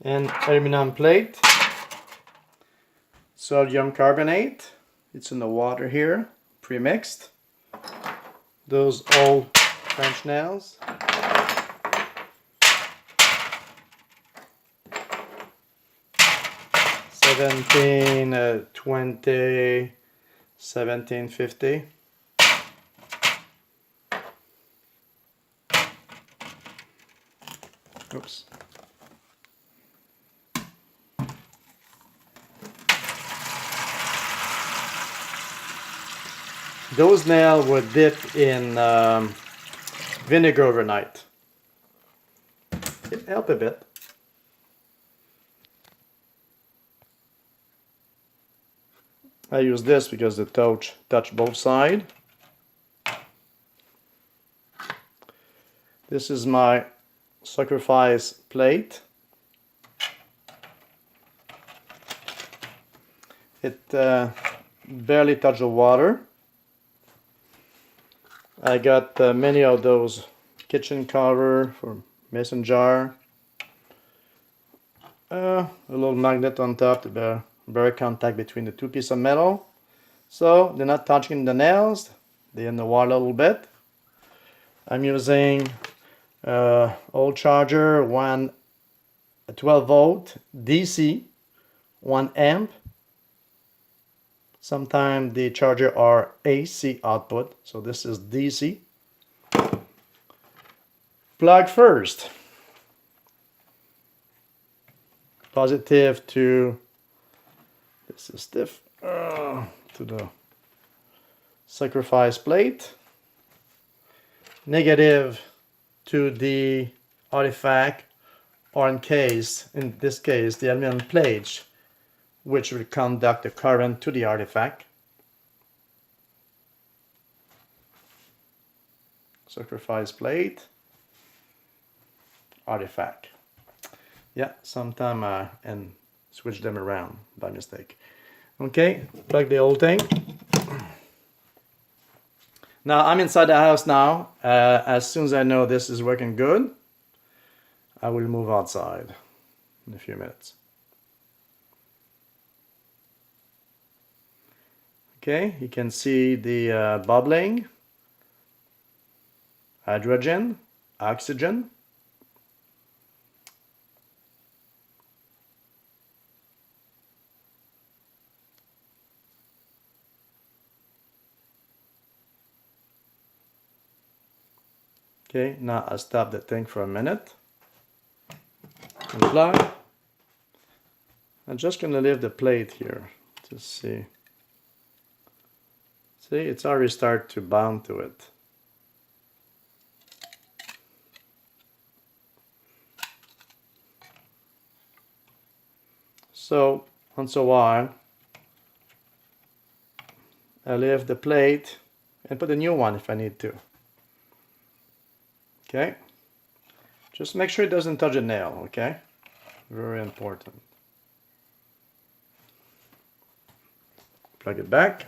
an aluminum plate, sodium carbonate. It's in the water here, pre-mixed. Those old French nails. $17, $20, $17.50. Oops. Those nails were dipped in vinegar overnight. It helped a bit. I use this because the touch both sides. This is my sacrifice plate. It barely touched the water. I got many of those kitchen cover for mason jar. A little magnet on top to bear contact between the two pieces of metal. So they're not touching the nails. They're in the water a little bit. I'm using old charger, 12 volt DC, 1 amp. Sometimes the charger are AC output, so this is DC. Plug first. Positive to, this is stiff, to the sacrifice plate. Negative to the artifact, or in this case, the aluminum plate, which will conduct the current to the artifact. Sacrifice plate, artifact. Yeah, sometime and switch them around by mistake. Okay, plug the old thing. Now I'm inside the house now. As soon as I know this is working good, I will move outside in a few minutes. Okay, you can see the bubbling, hydrogen, oxygen. Okay, now I'll stop the thing for a minute. Unplug. I'm just going to leave the plate here to see. See, it's already started to bound to it. So, once a while, I leave the plate and put a new one if I need to. Okay, just make sure it doesn't touch a nail, okay? Very important. Plug it back.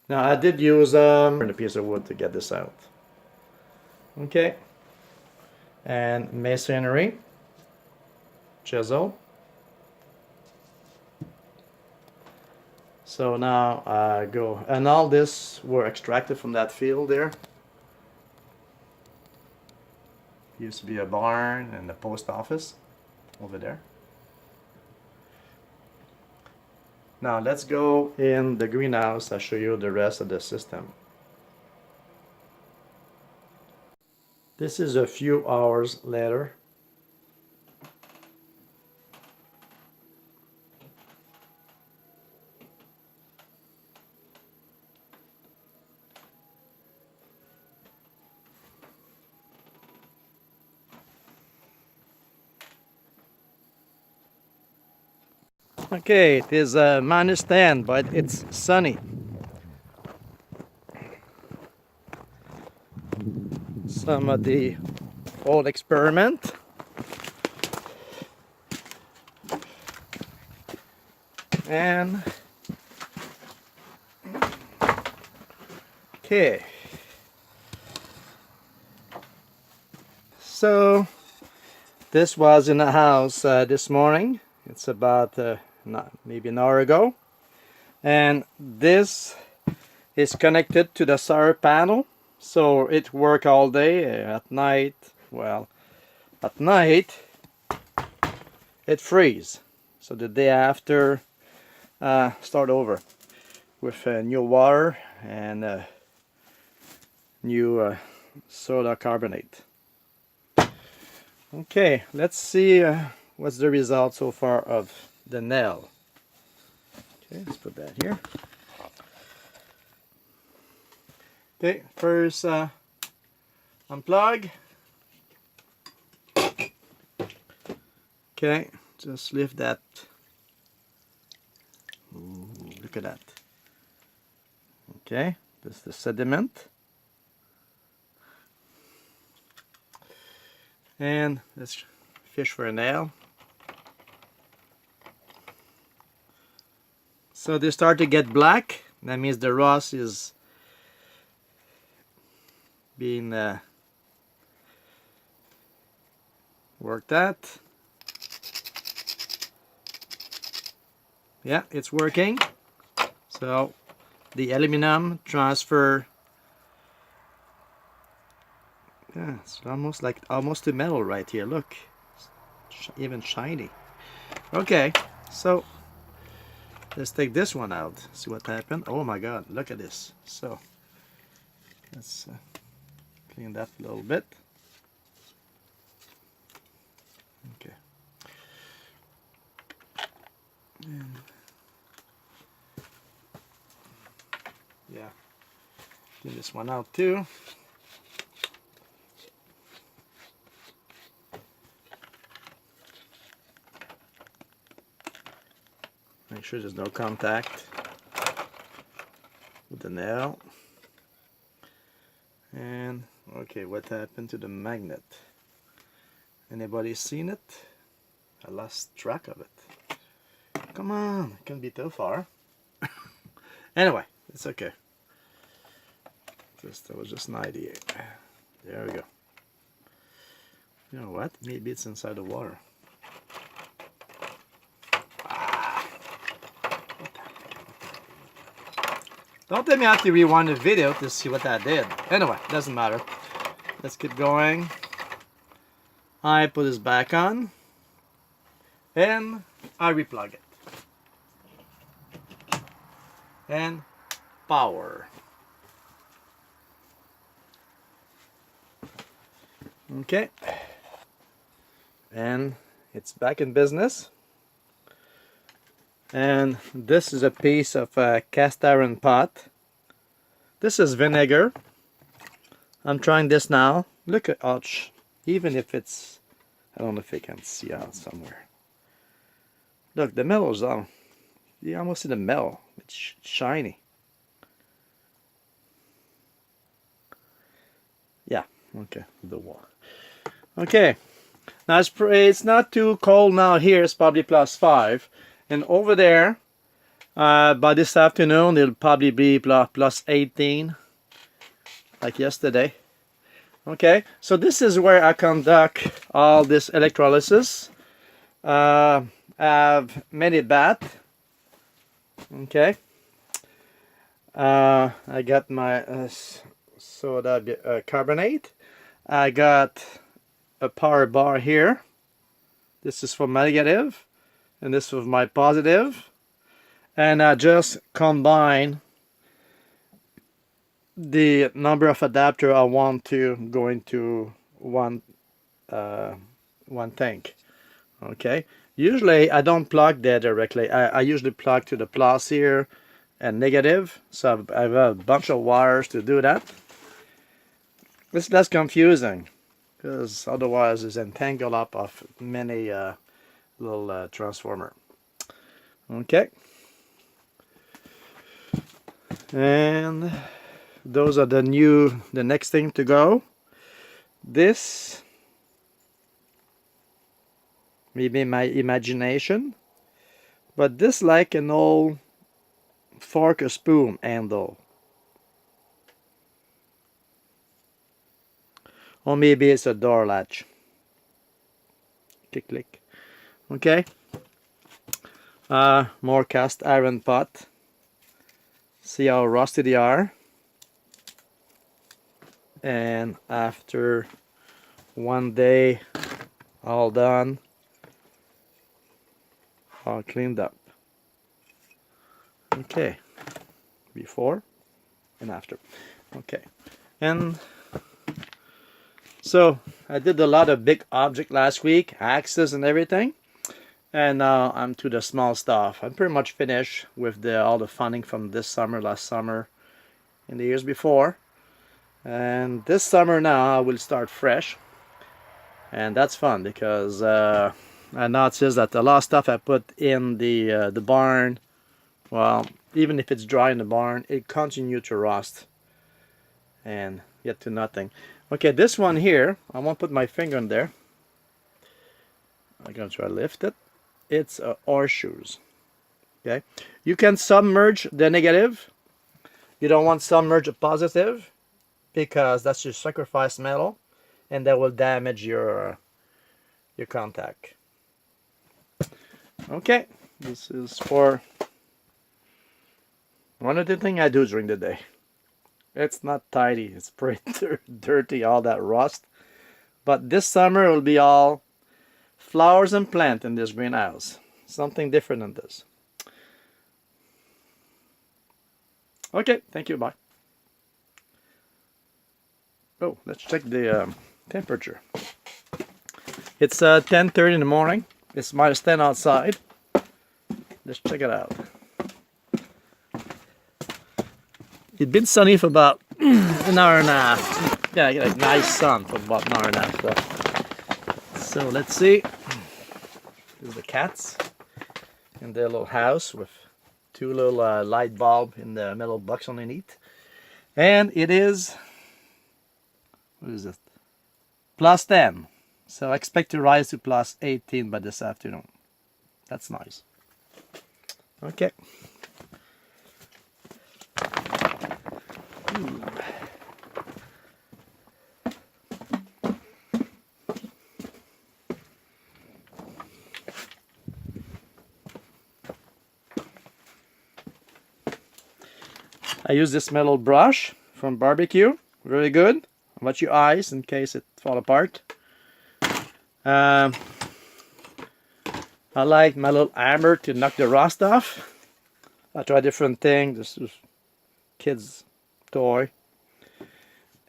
Now I did use a piece of wood to get this out. Okay, and masonry, chisel. So now I go, and all this were extracted from that field there. Used to be a barn and a post office over there. Now let's go in the greenhouse. I'll show you the rest of the system. This is a few hours later. Okay, it is -10, but it's sunny. Some of the old experiment. And okay, So this was in the house this morning. It's about maybe an hour ago. And this is connected to the solar panel. So it works all day. At night, well, at night it freezes. So the day after, start over with new water and new soda carbonate. Okay, let's see what's the result so far of the nail. Okay, let's put that here. Okay, first unplug. Okay, just lift that. Ooh, look at that. Okay, this is the sediment. And let's fish for a nail. So they start to get black. That means the rust is being worked at. Yeah, it's working. So the aluminum transfer. Yeah, it's almost to metal right here. Look, it's even shiny. Okay, so let's take this one out. See what happened. Oh my God, look at this. So let's clean that a little bit. Okay. And yeah, clean this one out too. Make sure there's no contact with the nail. And okay, what happened to the magnet? Anybody seen it? I lost track of it. Come on, it can't be too far. Anyway, it's okay. That was just an idea. There we go. You know what? Maybe it's inside the water. Don't tell me I have to rewind the video to see what that did. Anyway, doesn't matter. Let's keep going. I put this back on. And I replug it. And power. Okay. And it's back in business. And this is a piece of cast iron pot. This is vinegar. I'm trying this now. Look at, ouch. Even if it's, I don't know if you can see out somewhere. Look, the metal's on. You almost see the metal. It's shiny. Yeah, okay, the wall. Okay, now it's not too cold now here. It's probably +5. And over there, by this afternoon, it'll probably be +18, like yesterday. Okay, so this is where I conduct all this electrolysis. I have many baths. Okay. I got my soda carbonate. I got a power bar here. This is for my negative. And this was my positive, and I just combine the number of adapter I want to go into one tank. Okay, usually I don't plug there directly. I usually plug to the plus here and negative, so I have a bunch of wires to do that. It's less confusing because otherwise it's entangled up of many little transformer. Okay, and those are the next thing to go. This maybe my imagination, but this like an old fork or spoon handle. or maybe it's a door latch. Click, click. Okay. More cast iron pot. See how rusty they are. And after one day all done, all cleaned up. Okay, before and after. Okay, and so I did a lot of big object last week, axes and everything, and now I'm to the small stuff. I'm pretty much finished with all the funding from this summer, last summer, and the years before. And this summer now I will start fresh, and that's fun because I noticed that a lot of stuff I put in the barn, well, even if it's dry in the barn, it continues to rust and get to nothing. Okay, this one here, I won't put my finger in there. I'm gonna try to lift it. It's horseshoes. Okay, you can submerge the negative. You don't want submerge a positive because that's your sacrifice metal, and that will damage your contact. Okay, this is for one of the things I do during the day. It's not tidy, it's pretty dirty, all that rust. But this summer it will be all flowers and plant in this greenhouse. Something different than this. Okay, thank you, bye. Oh, let's check the temperature. It's 10:30 in the morning. It's -10 outside. Let's check it out. It's been sunny for about an hour and a half. Yeah, I get a nice sun for about an hour and a half. So let's see. There's the cats in their little house with two little light bulb in the metal box underneath. And it is, what is it? +10. So I expect to rise to +18 by this afternoon. That's nice. Okay. I use this metal brush from barbecue. Really good. Watch your eyes in case it fall apart. I like my little hammer to knock the rust off. I try different things. This is kid's toy.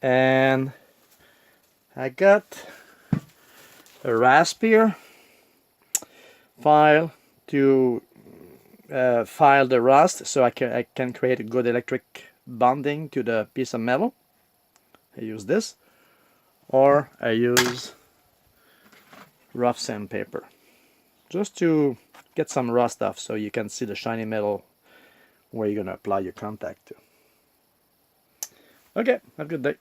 And I got a raspier file to file the rust so I can create a good electric bonding to the piece of metal. I use this, or I use rough sandpaper just to get some rust off so you can see the shiny metal where you're going to apply your contact to. Okay, have a good day.